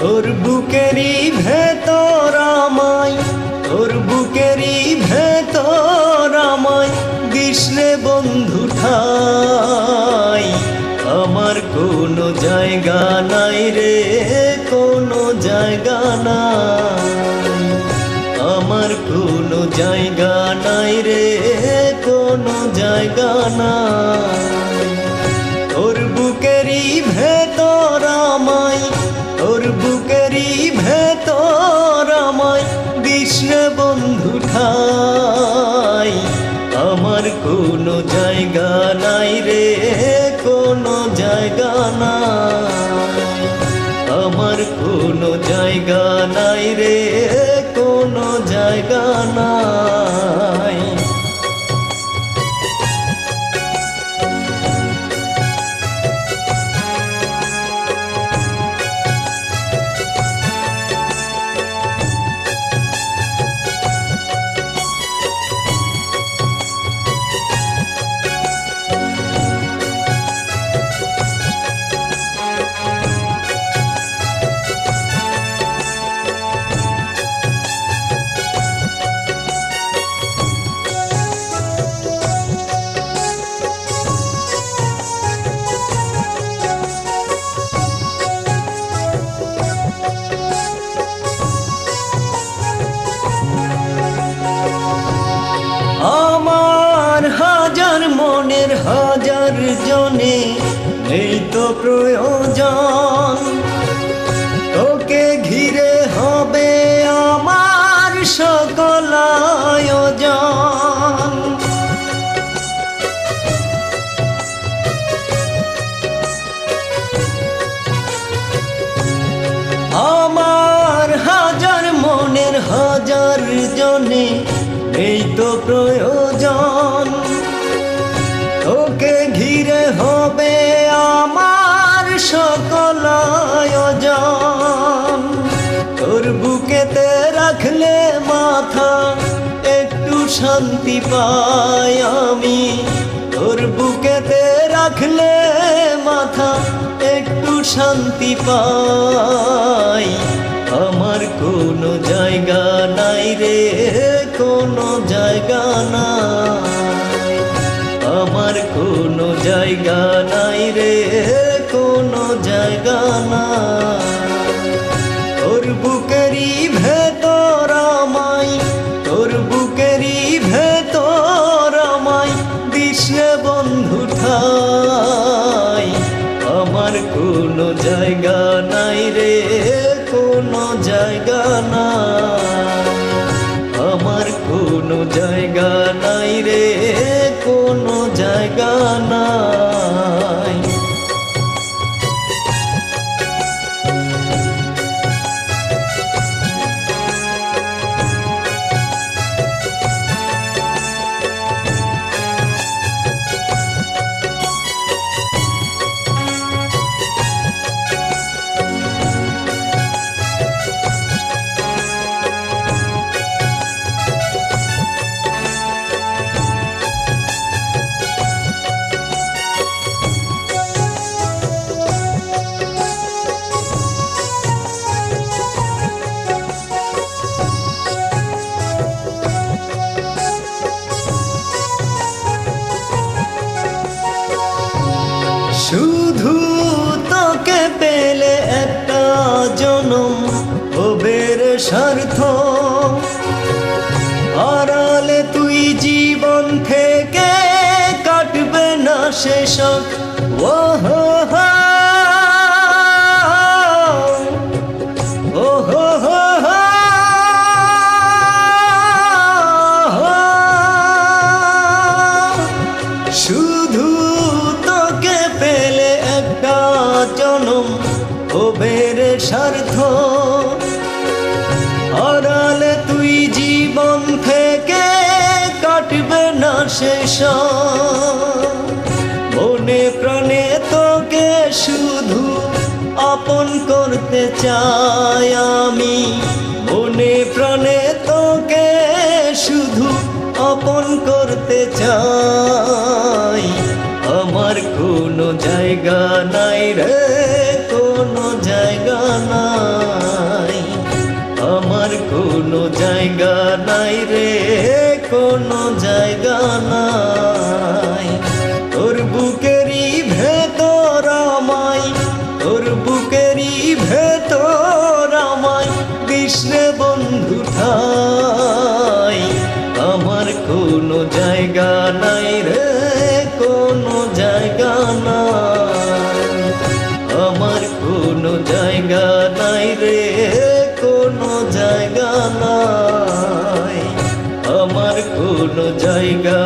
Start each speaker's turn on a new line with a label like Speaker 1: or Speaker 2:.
Speaker 1: তোর বুকেরই ভেতর আমায়, তোর বুকেরই ভেতর আমায় দিসরে বন্ধু ঠাই। আমার কোনো জায়গা নাই রে, কোনো জায়গা নাই, আমার কোনো জায়গা নাই রে, কোনো জায়গা নাই। তোর বুকেরই ভেতর আমায়, তোর বুকেরই ভেতর আমায় দিসরে বন্ধু ঠাই। আমার কোনো জায়গা নাই রে, কোনো জায়গা নাই, আমার কোনো জায়গা নাই রে, কোনো জায়গা নাই। আমার হাজার মনের হাজার জনে এই তো প্রয়োজন, তোকে ঘিরে হবে আমার সকল আয়োজন। আমার হাজার মনের হাজার জনে এই তো প্রয়োজন, তোকে ঘিরে হবে আমার সকল আয়োজন। তোর বুকেতে রাখলে মাথা একটু শান্তি পাই আমি, তোর বুকেতে রাখলে মাথা একটু শান্তি পাই। আমার কোনো জায়গা নাই রে, কোনো জায়গা নাই, আমার কোনো জায়গা নাই রে, কোনো জায়গা নাই। তোর বুকেরই ভেতর আমায়, তোর বুকেরই ভেতর আমায় দিসরে বন্ধু ঠাই। আমার কোনো জায়গা নাই রে, কোনো জায়গা নাই, আমার কোনো জায়গা নাই রে, কোনো জায়গা নাই। শুধু তোকে পেলে একটা জনম হবে রে সার্থ, আড়ালে তুই জীবন থেকে কাটবে না শেষ। ও হো হো, ও হো হো হো, শুধু তোকে পেলে একটা জনম হবে রে সার্থ, আড়ালে তুই জীবন থেকে কাটবে না শেষ। মনে প্রাণে তোকে শুধু আপন করতে চাই আমি, মনে প্রাণে তোকে শুধু আপন করতে চাই। আমার কোনো জায়গা নাই রে, কোনো জায়গা নাই, জায়গা নাই রে, কোনো জায়গা নাই, আমার কোনো জায়গা নাই রে, কোনো জায়গা নাই, আমার কোনো জায়গা